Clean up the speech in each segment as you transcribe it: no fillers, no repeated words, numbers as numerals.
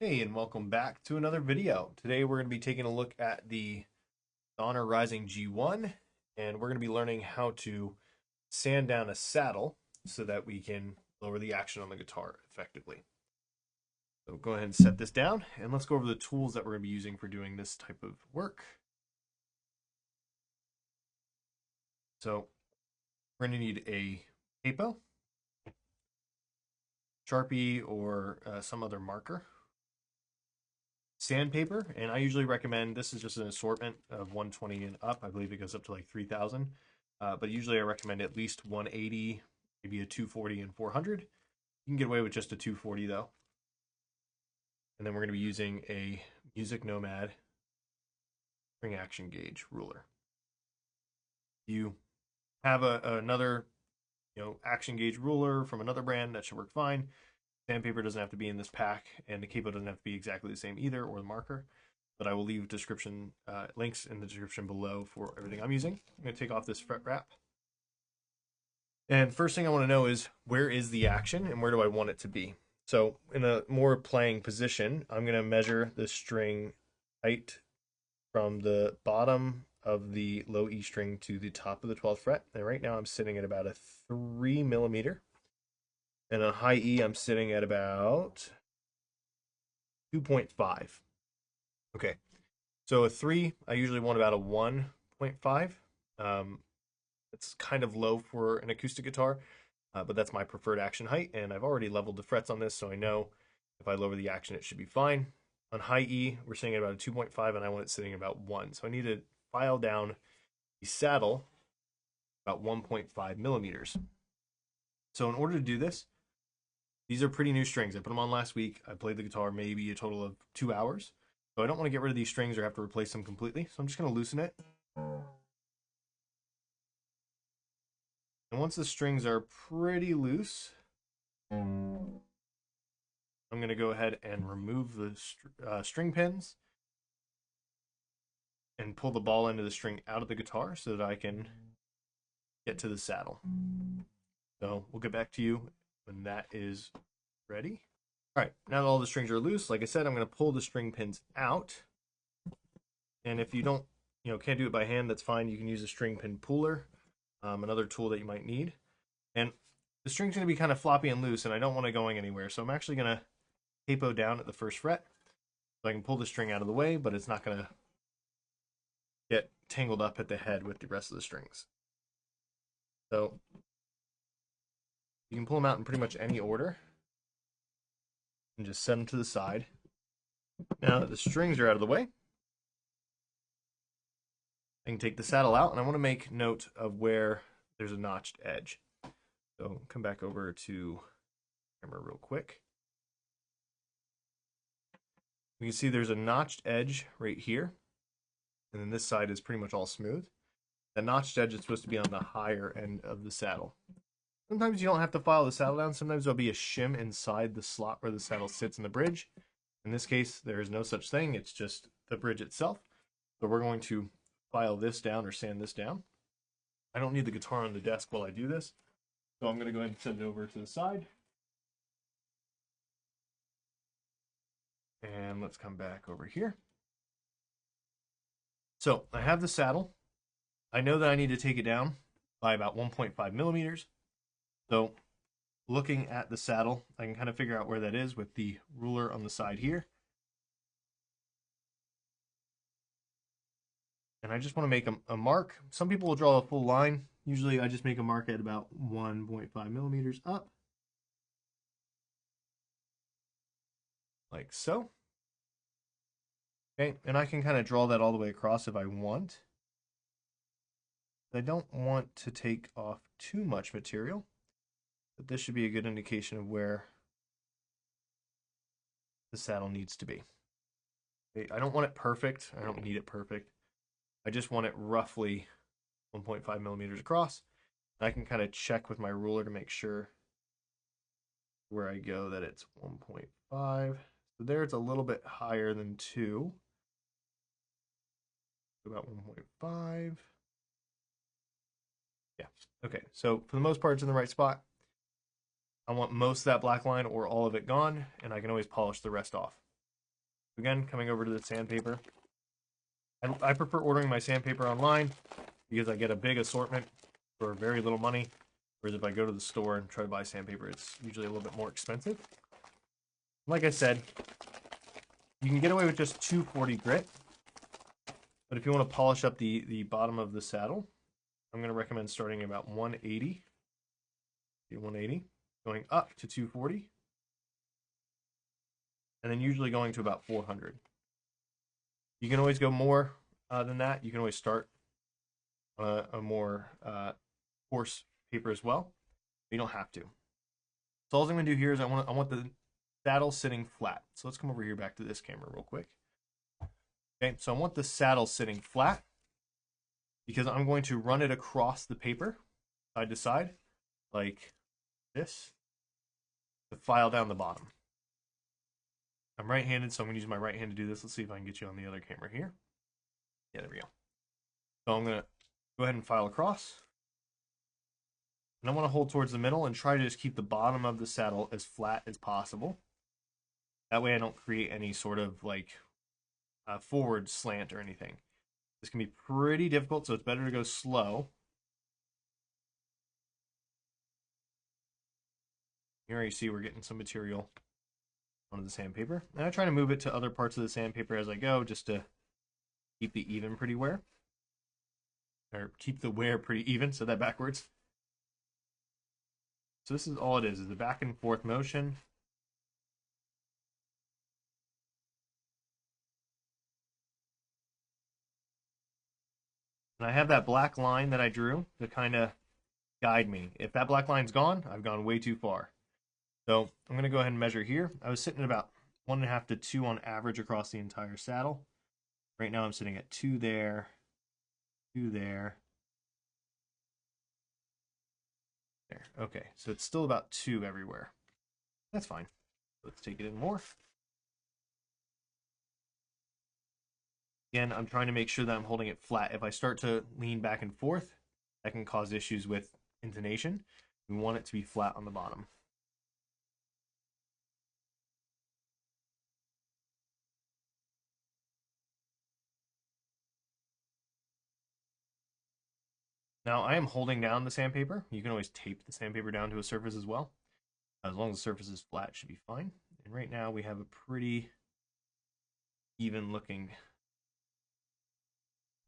Hey, and welcome back to another video. Today we're going to be taking a look at the Honor Rising G1, and we're going to be learning how to sand down a saddle so that we can lower the action on the guitar effectively. So go ahead and set this down, and let's go over the tools that we're going to be using for doing this type of work. So we're going to need a capo, Sharpie, or some other marker. Sandpaper, and I usually recommend, this is just an assortment of 120 and up. I believe it goes up to like 3,000, but usually I recommend at least 180, maybe a 240 and 400. You can get away with just a 240 though. And then we're going to be using a Music Nomad string action gauge ruler. You have another action gauge ruler from another brand, that should work fine. Sandpaper doesn't have to be in this pack, and the capo doesn't have to be exactly the same either, or the marker. But I will leave description links in the description below for everything I'm using. I'm going to take off this fret wrap. And first thing I want to know is, where is the action and where do I want it to be? So in a more playing position, I'm going to measure the string height from the bottom of the low E string to the top of the 12th fret. And right now I'm sitting at about a 3 millimeter. And on high E, I'm sitting at about 2.5. Okay, so a 3, I usually want about a 1.5. It's kind of low for an acoustic guitar, but that's my preferred action height, and I've already leveled the frets on this, so I know if I lower the action, it should be fine. On high E, we're sitting at about a 2.5, and I want it sitting at about 1. So I need to file down the saddle about 1.5 millimeters. So in order to do this, these are pretty new strings. I put them on last week. I played the guitar maybe a total of 2 hours. So I don't want to get rid of these strings or have to replace them completely. So I'm just going to loosen it. And once the strings are pretty loose, I'm going to go ahead and remove the string pins and pull the ball end of the string out of the guitar so that I can get to the saddle. So we'll get back to you when that is ready. All right, now that all the strings are loose, like I said, I'm going to pull the string pins out. And if you don't, can't do it by hand, that's fine. You can use a string pin puller, another tool that you might need. And the string's going to be kind of floppy and loose, and I don't want it going anywhere. So I'm actually going to capo down at the first fret so I can pull the string out of the way, but it's not going to get tangled up at the head with the rest of the strings. So you can pull them out in pretty much any order and just set them to the side. Now that the strings are out of the way, I can take the saddle out, and I want to make note of where there's a notched edge. So come back over to camera real quick. You can see there's a notched edge right here, and then this side is pretty much all smooth. The notched edge is supposed to be on the higher end of the saddle. Sometimes you don't have to file the saddle down. Sometimes there'll be a shim inside the slot where the saddle sits in the bridge. In this case, there is no such thing. It's just the bridge itself. So we're going to file this down or sand this down. I don't need the guitar on the desk while I do this, so I'm going to go ahead and send it over to the side. And let's come back over here. So I have the saddle. I know that I need to take it down by about 1.5 millimeters. So looking at the saddle, I can kind of figure out where that is with the ruler on the side here. And I just want to make a mark. Some people will draw a full line. Usually I just make a mark at about 1.5 millimeters up. Like so. Okay, and I can kind of draw that all the way across if I want. I don't want to take off too much material, but this should be a good indication of where the saddle needs to be. Okay, I don't want it perfect. I don't need it perfect. I just want it roughly 1.5 millimeters across. I can kind of check with my ruler to make sure where I go that it's 1.5. So there it's a little bit higher than 2. About 1.5. Yeah, okay. So for the most part, it's in the right spot. I want most of that black line or all of it gone, and I can always polish the rest off. Again, coming over to the sandpaper. I prefer ordering my sandpaper online because I get a big assortment for very little money. Whereas if I go to the store and try to buy sandpaper, it's usually a little bit more expensive. Like I said, you can get away with just 240 grit. But if you want to polish up the bottom of the saddle, I'm going to recommend starting about 180. 180, going up to 240, and then usually going to about 400. You can always go more than that. You can always start a more coarse paper as well. But you don't have to. So all I'm going to do here is I want the saddle sitting flat. So let's come over here back to this camera real quick. Okay, so I want the saddle sitting flat because I'm going to run it across the paper side to side like this to file down the bottom. I'm right-handed, so I'm going to use my right hand to do this. Let's see if I can get you on the other camera here. Yeah, there we go. So I'm going to go ahead and file across. And I want to hold towards the middle and try to just keep the bottom of the saddle as flat as possible. That way I don't create any sort of like forward slant or anything. This can be pretty difficult, so it's better to go slow. Here you see we're getting some material onto the sandpaper. And I try to move it to other parts of the sandpaper as I go just to keep the even pretty wear. Or keep the wear pretty even, so that backwards. So this is all it is a back and forth motion. And I have that black line that I drew to kind of guide me. If that black line's gone, I've gone way too far. So I'm going to go ahead and measure here. I was sitting at about 1.5 to 2 on average across the entire saddle. Right now I'm sitting at 2 there, 2 there. There. Okay, so it's still about 2 everywhere. That's fine. Let's take it in more. Again, I'm trying to make sure that I'm holding it flat. If I start to lean back and forth, that can cause issues with intonation. We want it to be flat on the bottom. Now I am holding down the sandpaper. You can always tape the sandpaper down to a surface as well. As long as the surface is flat, it should be fine. And right now we have a pretty even looking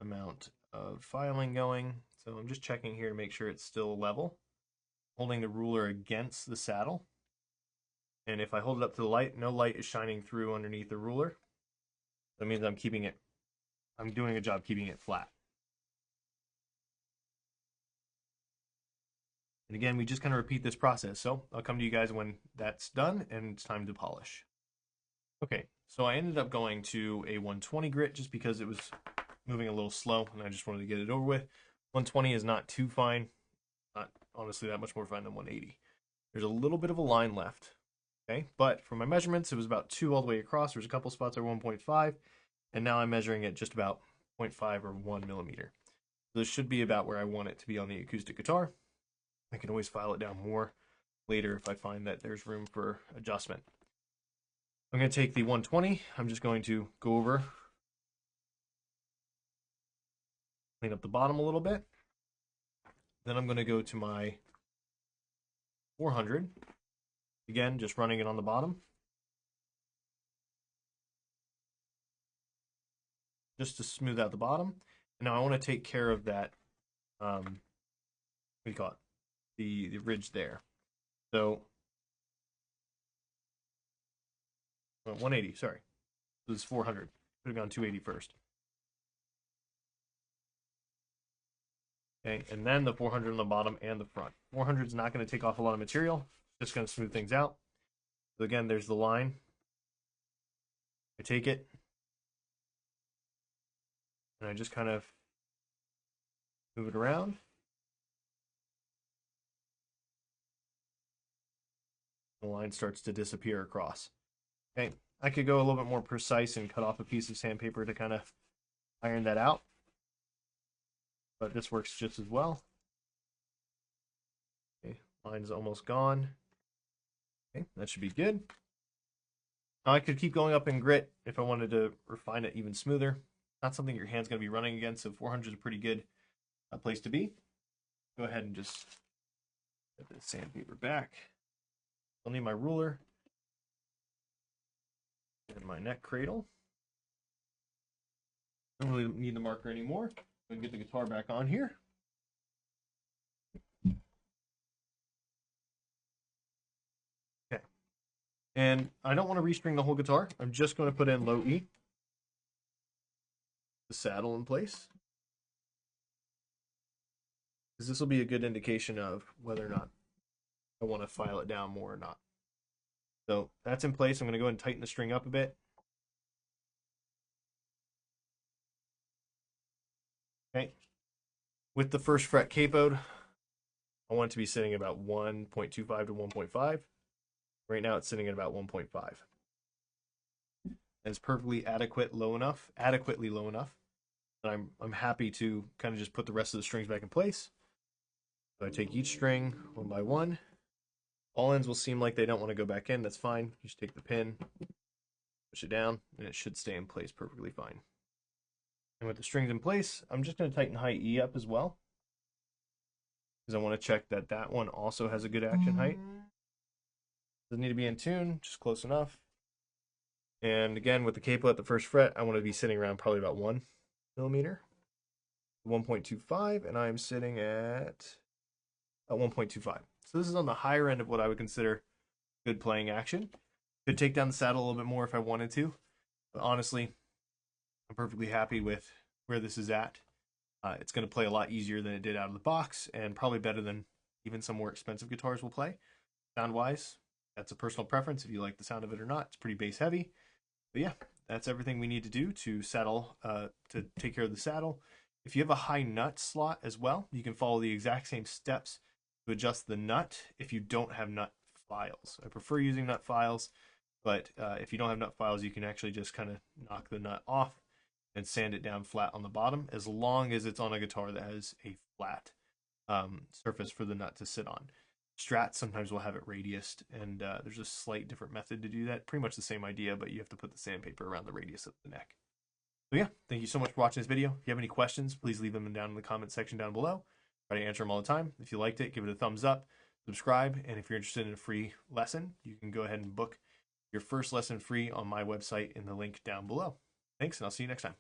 amount of filing going. So I'm just checking here to make sure it's still level. Holding the ruler against the saddle. And if I hold it up to the light, no light is shining through underneath the ruler. That means I'm doing a job keeping it flat. And again, we just kind of repeat this process. So I'll come to you guys when that's done and it's time to polish. Okay, so I ended up going to a 120 grit just because it was moving a little slow and I just wanted to get it over with. 120 is not too fine, not honestly that much more fine than 180. There's a little bit of a line left, okay? But for my measurements, it was about 2 all the way across. There's a couple spots that are 1.5, and now I'm measuring it just about 0.5 or 1 millimeter. So this should be about where I want it to be on the acoustic guitar. I can always file it down more later if I find that there's room for adjustment. I'm going to take the 120. I'm just going to go over, clean up the bottom a little bit. Then I'm going to go to my 400. Again, just running it on the bottom. Just to smooth out the bottom. And now I want to take care of that, what do you call it? The ridge there. So 180, sorry. This is 400. Could have gone 280 first. Okay, and then the 400 on the bottom and the front. 400 is not going to take off a lot of material. It's just going to smooth things out. So again, there's the line. I take it. And I just kind of move it around. The line starts to disappear across. Okay, I could go a little bit more precise and cut off a piece of sandpaper to kind of iron that out. But this works just as well. Okay, line is almost gone. Okay, that should be good. Now I could keep going up in grit if I wanted to refine it even smoother. Not something your hand's going to be running against, so 400 is a pretty good place to be. Go ahead and just put the sandpaper back. I'll need my ruler and my neck cradle. Don't really need the marker anymore. We can get the guitar back on here. Okay. And I don't want to restring the whole guitar. I'm just going to put in low E. The saddle in place. Because this will be a good indication of whether or not I want to file it down more or not. So that's in place. I'm going to go ahead and tighten the string up a bit. Okay. With the first fret capoed, I want it to be sitting at about 1.25 to 1.5. Right now it's sitting at about 1.5. It's perfectly adequately low enough that I'm happy to kind of just put the rest of the strings back in place. So I take each string one by one. All ends will seem like they don't want to go back in. That's fine. You just take the pin, push it down, and it should stay in place perfectly fine. And with the strings in place, I'm just going to tighten high E up as well, because I want to check that that one also has a good action height. Doesn't need to be in tune, just close enough. And again, with the capo at the first fret, I want to be sitting around probably about 1 millimeter, 1.25, and I'm sitting at 1.25. So this is on the higher end of what I would consider good playing action. Could take down the saddle a little bit more if I wanted to, but honestly, I'm perfectly happy with where this is at. It's going to play a lot easier than it did out of the box, and probably better than even some more expensive guitars will play. Sound-wise, that's a personal preference if you like the sound of it or not. It's pretty bass heavy. But yeah, that's everything we need to do to saddle, to take care of the saddle. If you have a high nut slot as well, you can follow the exact same steps to adjust the nut if you don't have nut files. I prefer using nut files, but if you don't have nut files, you can actually just kind of knock the nut off and sand it down flat on the bottom, as long as it's on a guitar that has a flat surface for the nut to sit on. Strats sometimes will have it radiused, and there's a slight different method to do that. Pretty much the same idea, but you have to put the sandpaper around the radius of the neck. So yeah, thank you so much for watching this video. If you have any questions, please leave them down in the comment section down below. Try to answer them all the time. If you liked it, give it a thumbs up, subscribe, and if you're interested in a free lesson, you can go ahead and book your first lesson free on my website in the link down below. Thanks, and I'll see you next time.